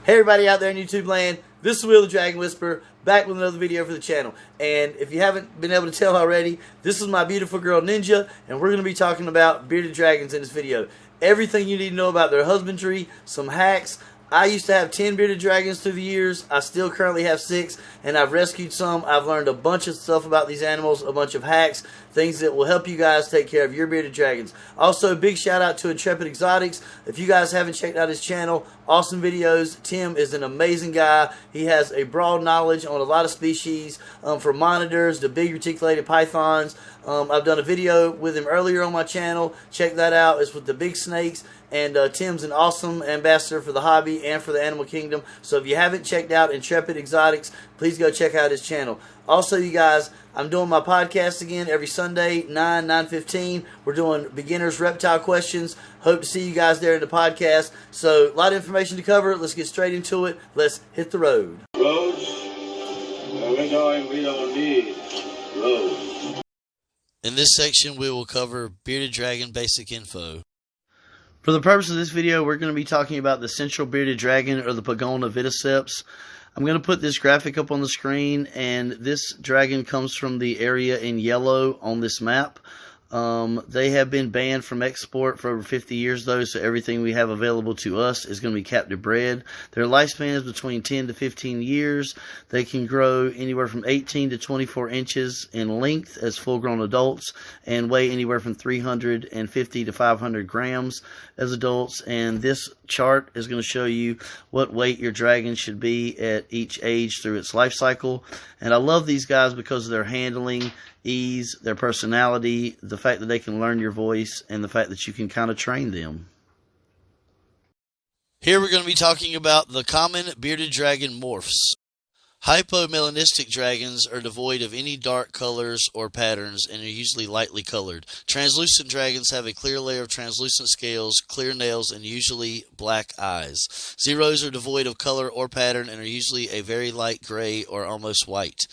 Hey everybody out there in YouTube land, this is Will the Dragon Whisperer, back with another video for the channel. And if you haven't been able to tell already, this is my beautiful girl Ninja, and we're going to be talking about bearded dragons in this video. Everything you need to know about their husbandry, some hacks. I used to have 10 bearded dragons through the years. I still currently have 6, and I've rescued some. I've learned a bunch of stuff about these animals, a bunch of hacks, things that will help you guys take care of your bearded dragons. Also, big shout out to Intrepid Exotics. If you guys haven't checked out his channel, awesome videos. Tim is an amazing guy. He has a broad knowledge on a lot of species, from monitors to big reticulated pythons. I've done a video with him earlier on my channel. Check that out. It's with the big snakes. And Tim's an awesome ambassador for the hobby and for the animal kingdom. So if you haven't checked out Intrepid Exotics, please go check out his channel. Also, you guys, I'm doing my podcast again every Sunday, 9:15. We're doing beginners reptile questions. Hope to see you guys there in the podcast. So a lot of information to cover. Let's get straight into it. Let's hit the road. Roads? Where we're going, we don't need roads. In this section, we will cover bearded dragon basic info. For the purpose of this video, we're going to be talking about the central bearded dragon, or the Pagona viticeps. I'm going to put this graphic up on the screen, and this dragon comes from the area in yellow on this map. They have been banned from export for over 50 years, though, so everything we have available to us is going to be captive bred. Their lifespan is between 10 to 15 years. They can grow anywhere from 18 to 24 inches in length as full-grown adults and weigh anywhere from 350 to 500 grams as adults. And this chart is going to show you what weight your dragon should be at each age through its life cycle. And I love these guys because of their handling, ease, their personality, the fact that they can learn your voice, and the fact that you can kind of train them. Here we're going to be talking about the common bearded dragon morphs. Hypomelanistic dragons are devoid of any dark colors or patterns and are usually lightly colored. Translucent dragons have a clear layer of translucent scales, clear nails, and usually black eyes. Zeros are devoid of color or pattern and are usually a very light gray or almost white.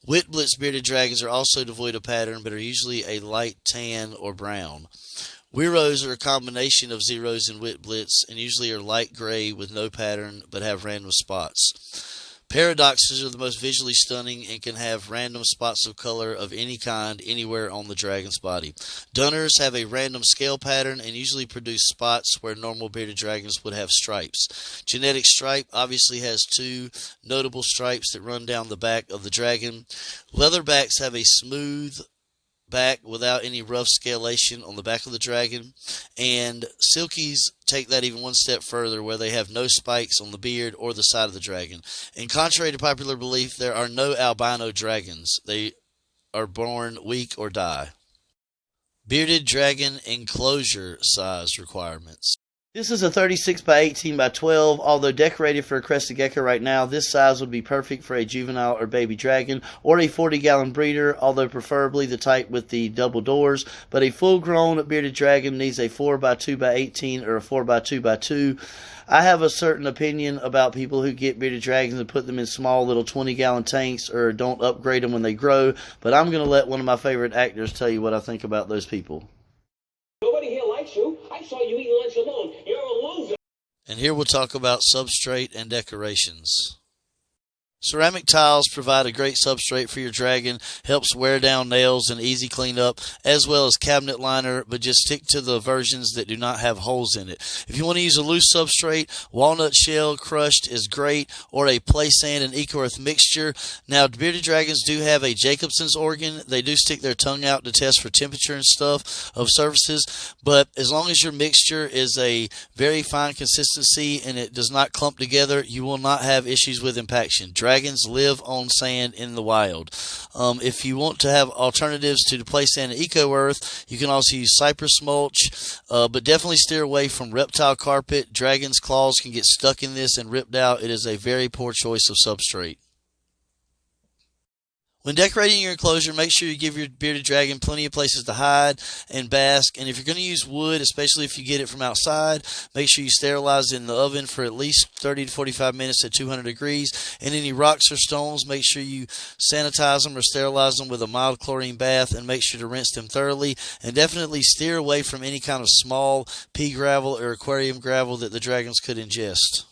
Whitblitz bearded dragons are also devoid of pattern, but are usually a light tan or brown. Weros are a combination of zeros and whitblitz, and usually are light gray with no pattern, but have random spots. Paradoxes are the most visually stunning and can have random spots of color of any kind anywhere on the dragon's body. Dunners have a random scale pattern and usually produce spots where normal bearded dragons would have stripes. Genetic stripe obviously has 2 notable stripes that run down the back of the dragon. Leatherbacks have a smooth back without any rough scalation on the back of the dragon, and silkies take that even one step further, where they have no spikes on the beard or the side of the dragon. And contrary to popular belief, there are no albino dragons. They are born weak or die. Bearded dragon enclosure size requirements. This is a 36 by 18 by 12. Although decorated for a crested gecko right now, this size would be perfect for a juvenile or baby dragon, or a 40-gallon breeder, although preferably the type with the double doors. But a full-grown bearded dragon needs a 4 by 2 by 18 or a 4 by 2 by 2. I have a certain opinion about people who get bearded dragons and put them in small little 20-gallon tanks or don't upgrade them when they grow, but I'm going to let one of my favorite actors tell you what I think about those people. Nobody here likes you. I saw you eating lunch alone. You're a loser. And here we'll talk about substrate and decorations. Ceramic tiles provide a great substrate for your dragon, helps wear down nails and easy cleanup, as well as cabinet liner, but just stick to the versions that do not have holes in it. If you want to use a loose substrate, walnut shell crushed is great, or a play sand and eco-earth mixture. Now, bearded dragons do have a Jacobson's organ. They do stick their tongue out to test for temperature and stuff of surfaces, but as long as your mixture is a very fine consistency and it does not clump together, you will not have issues with impaction. Dragons live on sand in the wild. If you want to have alternatives to the play sand and eco-earth, you can also use cypress mulch, but definitely steer away from reptile carpet. Dragon's claws can get stuck in this and ripped out. It is a very poor choice of substrate. When decorating your enclosure, make sure you give your bearded dragon plenty of places to hide and bask. And if you're going to use wood, especially if you get it from outside, make sure you sterilize it in the oven for at least 30 to 45 minutes at 200 degrees. And any rocks or stones, make sure you sanitize them or sterilize them with a mild chlorine bath, and make sure to rinse them thoroughly. And definitely steer away from any kind of small pea gravel or aquarium gravel that the dragons could ingest.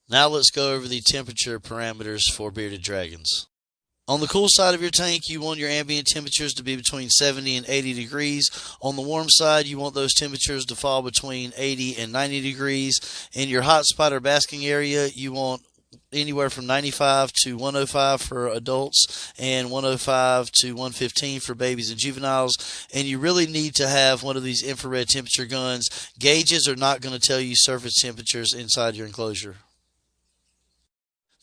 Now let's go over the temperature parameters for bearded dragons. On the cool side of your tank, you want your ambient temperatures to be between 70 and 80 degrees. On the warm side, you want those temperatures to fall between 80 and 90 degrees. In your hot spot or basking area, you want anywhere from 95 to 105 for adults and 105 to 115 for babies and juveniles. And you really need to have one of these infrared temperature guns. Gauges are not going to tell you surface temperatures inside your enclosure.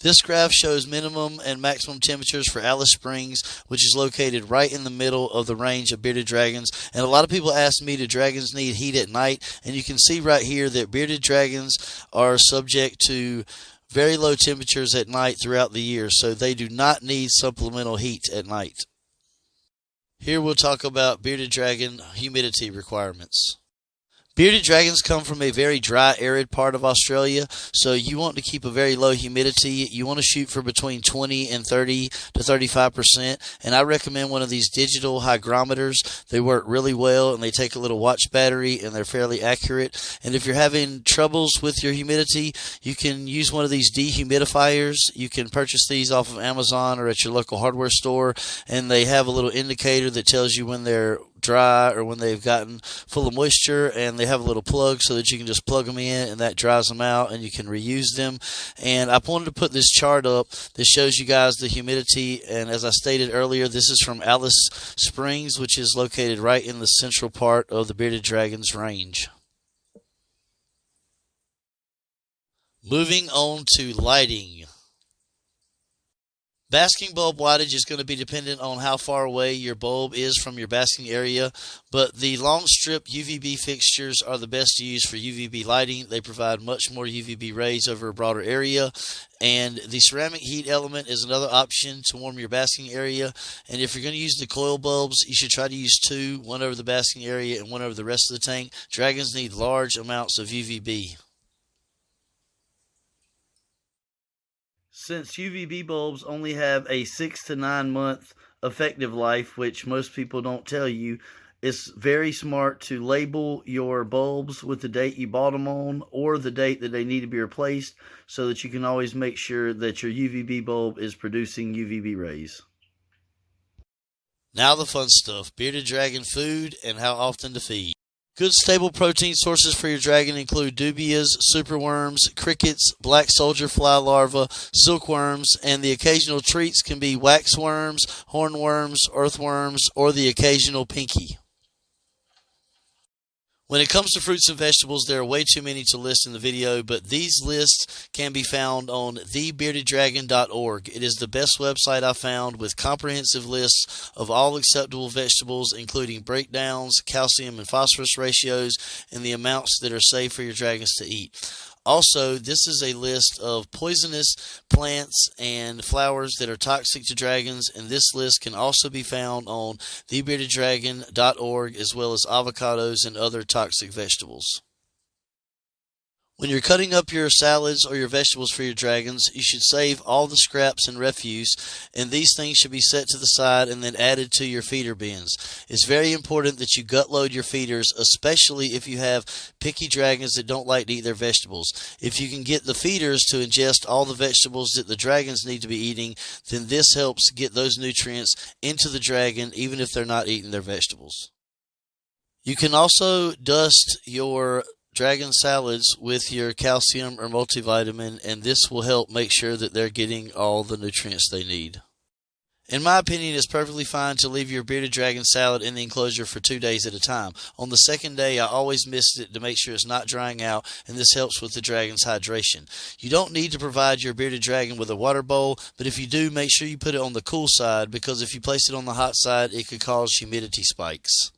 This graph shows minimum and maximum temperatures for Alice Springs, which is located right in the middle of the range of bearded dragons. And a lot of people ask me, do dragons need heat at night? And you can see right here that bearded dragons are subject to very low temperatures at night throughout the year, so they do not need supplemental heat at night. Here we'll talk about bearded dragon humidity requirements. Bearded dragons come from a very dry, arid part of Australia, so you want to keep a very low humidity. You want to shoot for between 20 and 30 to 35%, and I recommend one of these digital hygrometers. They work really well, and they take a little watch battery, and they're fairly accurate. And if you're having troubles with your humidity, you can use one of these dehumidifiers. You can purchase these off of Amazon or at your local hardware store, and they have a little indicator that tells you when they're dry or when they've gotten full of moisture, and they have a little plug so that you can just plug them in and that dries them out and you can reuse them. And I wanted to put this chart up that shows you guys the humidity, and as I stated earlier, this is from Alice Springs, which is located right in the central part of the bearded dragons range. Moving on to lighting. Basking bulb wattage is going to be dependent on how far away your bulb is from your basking area, but the long strip UVB fixtures are the best to use for UVB lighting. They provide much more UVB rays over a broader area, and the ceramic heat element is another option to warm your basking area. And if you're going to use the coil bulbs, you should try to use two, one over the basking area and one over the rest of the tank. Dragons need large amounts of UVB. Since UVB bulbs only have a 6 to 9 month effective life, which most people don't tell you, it's very smart to label your bulbs with the date you bought them on or the date that they need to be replaced, so that you can always make sure that your UVB bulb is producing UVB rays. Now the fun stuff, bearded dragon food and how often to feed. Good stable protein sources for your dragon include dubias, superworms, crickets, black soldier fly larvae, silkworms, and the occasional treats can be waxworms, hornworms, earthworms, or the occasional pinky. When it comes to fruits and vegetables, there are way too many to list in the video, but these lists can be found on thebeardeddragon.org. It is the best website I found, with comprehensive lists of all acceptable vegetables, including breakdowns, calcium and phosphorus ratios, and the amounts that are safe for your dragons to eat. Also, this is a list of poisonous plants and flowers that are toxic to dragons, and this list can also be found on thebeardeddragon.org, as well as avocados and other toxic vegetables. When you're cutting up your salads or your vegetables for your dragons, you should save all the scraps and refuse, and these things should be set to the side and then added to your feeder bins. It's very important that you gut load your feeders, especially if you have picky dragons that don't like to eat their vegetables. If you can get the feeders to ingest all the vegetables that the dragons need to be eating, then this helps get those nutrients into the dragon even if they're not eating their vegetables. You can also dust your dragon salads with your calcium or multivitamin, and this will help make sure that they're getting all the nutrients they need. In my opinion, it's perfectly fine to leave your bearded dragon salad in the enclosure for 2 days at a time. On the second day, I always mist it to make sure it's not drying out, and this helps with the dragon's hydration. You don't need to provide your bearded dragon with a water bowl, but if you do, make sure you put it on the cool side, because if you place it on the hot side, it could cause humidity spikes.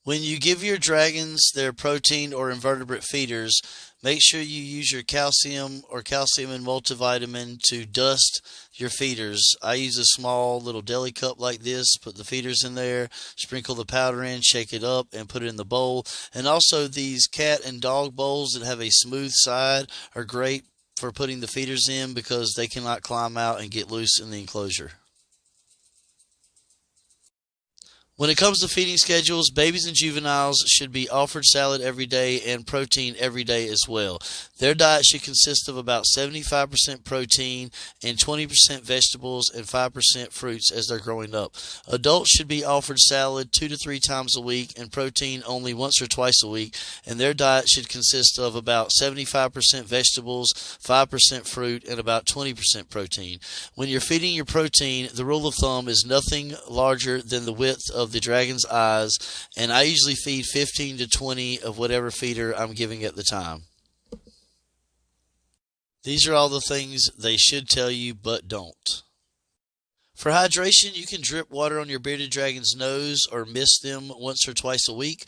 When you give your dragons their protein or invertebrate feeders, make sure you use your calcium or calcium and multivitamin to dust your feeders. I use a small little deli cup like this, put the feeders in there, sprinkle the powder in, shake it up, and put it in the bowl. And also these cat and dog bowls that have a smooth side are great for putting the feeders in, because they cannot climb out and get loose in the enclosure. When it comes to feeding schedules, babies and juveniles should be offered salad every day and protein every day as well. Their diet should consist of about 75% protein and 20% vegetables and 5% fruits as they're growing up. Adults should be offered salad 2 to 3 times a week and protein only once or twice a week, and their diet should consist of about 75% vegetables, 5% fruit, and about 20% protein. When you're feeding your protein, the rule of thumb is nothing larger than the width of the dragon's eyes, and I usually feed 15 to 20 of whatever feeder I'm giving at the time. These are all the things they should tell you but don't. For hydration, you can drip water on your bearded dragon's nose or mist them once or twice a week.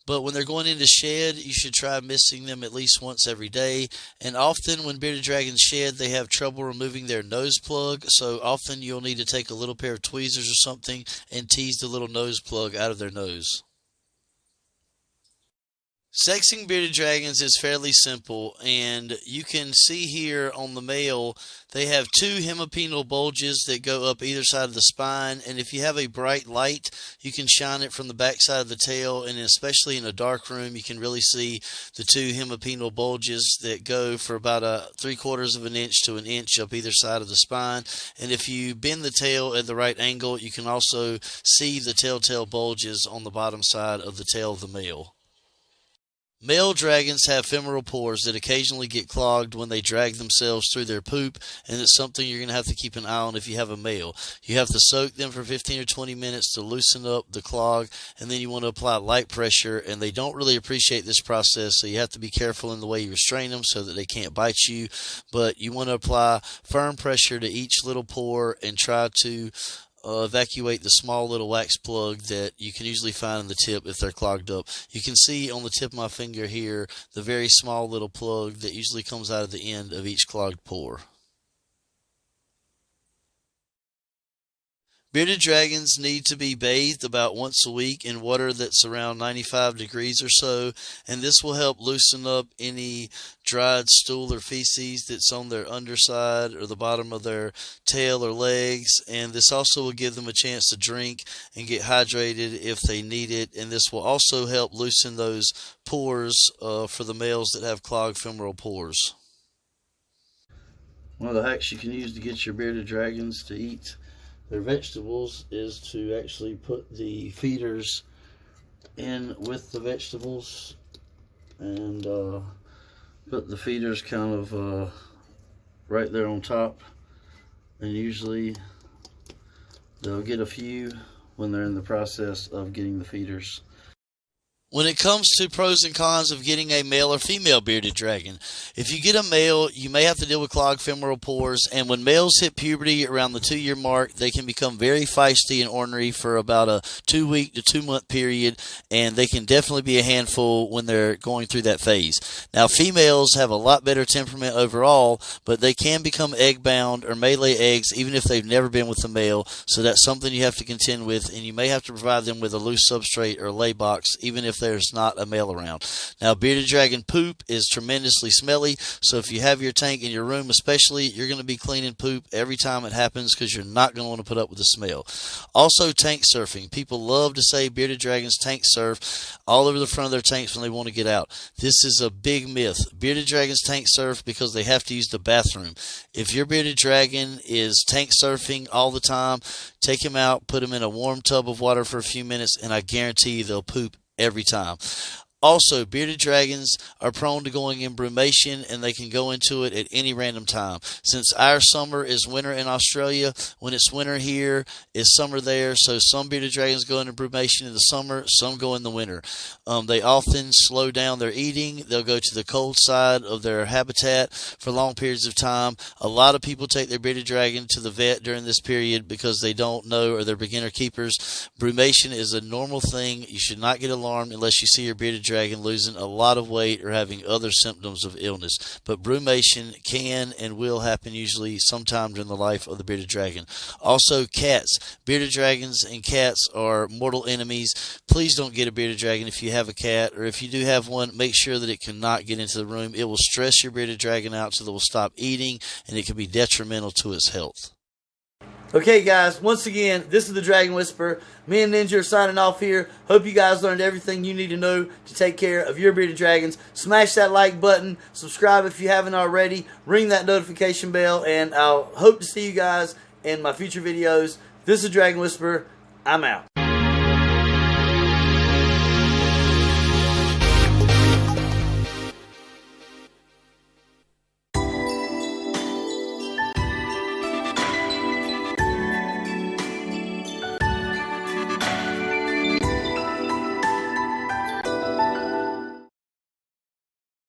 But when they're going into shed, you should try misting them at least once every day. And often when bearded dragons shed, they have trouble removing their nose plug. So often you'll need to take a little pair of tweezers or something and tease the little nose plug out of their nose. Sexing bearded dragons is fairly simple, and you can see here on the male they have 2 hemipenal bulges that go up either side of the spine, and if you have a bright light you can shine it from the back side of the tail, and especially in a dark room you can really see the 2 hemipenal bulges that go for about 3/4 of an inch to an inch up either side of the spine. And if you bend the tail at the right angle, you can also see the telltale bulges on the bottom side of the tail of the male. Male dragons have femoral pores that occasionally get clogged when they drag themselves through their poop, and it's something you're going to have to keep an eye on if you have a male. You have to soak them for 15 or 20 minutes to loosen up the clog, and then you want to apply light pressure, and they don't really appreciate this process, so you have to be careful in the way you restrain them so that they can't bite you. But you want to apply firm pressure to each little pore and try to evacuate the small little wax plug that you can usually find in the tip if they're clogged up. You can see on the tip of my finger here the very small little plug that usually comes out of the end of each clogged pore. Bearded dragons need to be bathed about once a week in water that's around 95 degrees or so, and this will help loosen up any dried stool or feces that's on their underside or the bottom of their tail or legs, and this also will give them a chance to drink and get hydrated if they need it, and this will also help loosen those pores for the males that have clogged femoral pores. One of the hacks you can use to get your bearded dragons to eat their vegetables is to actually put the feeders in with the vegetables and put the feeders kind of right there on top, and usually they'll get a few when they're in the process of getting the feeders. When it comes to pros and cons of getting a male or female bearded dragon, if you get a male, you may have to deal with clogged femoral pores, and when males hit puberty around the 2-year mark, they can become very feisty and ornery for about a 2-week to 2-month period, and they can definitely be a handful when they're going through that phase. Now, females have a lot better temperament overall, but they can become egg-bound or may lay eggs even if they've never been with a male, so that's something you have to contend with, and you may have to provide them with a loose substrate or lay box even if there's not a male around. Now, bearded dragon poop is tremendously smelly, so if you have your tank in your room especially, you're going to be cleaning poop every time it happens because you're not going to want to put up with the smell. Also, tank surfing. People love to say bearded dragons tank surf all over the front of their tanks when they want to get out. This is a big myth. Bearded dragons tank surf because they have to use the bathroom. If your bearded dragon is tank surfing all the time, take him out, put him in a warm tub of water for a few minutes, and I guarantee you they'll poop every time. Also, bearded dragons are prone to going in brumation, and they can go into it at any random time. Since our summer is winter in Australia, when it's winter here, it's summer there, so some bearded dragons go into brumation in the summer, some go in the winter. They often slow down their eating. They'll go to the cold side of their habitat for long periods of time. A lot of people take their bearded dragon to the vet during this period because they don't know or they're beginner keepers. Brumation is a normal thing. You should not get alarmed unless you see your bearded dragon losing a lot of weight or having other symptoms of illness. But brumation can and will happen usually sometime during the life of the bearded dragon. Also, cats. Bearded dragons and cats are mortal enemies. Please don't get a bearded dragon if you have a cat, or if you do have one, make sure that it cannot get into the room. It will stress your bearded dragon out so that it will stop eating, and it can be detrimental to its health. Okay, guys, once again, this is the Dragon Whisperer. Me and Ninja are signing off here. Hope you guys learned everything you need to know to take care of your bearded dragons. Smash that like button. Subscribe if you haven't already. Ring that notification bell. And I'll hope to see you guys in my future videos. This is Dragon Whisperer. I'm out.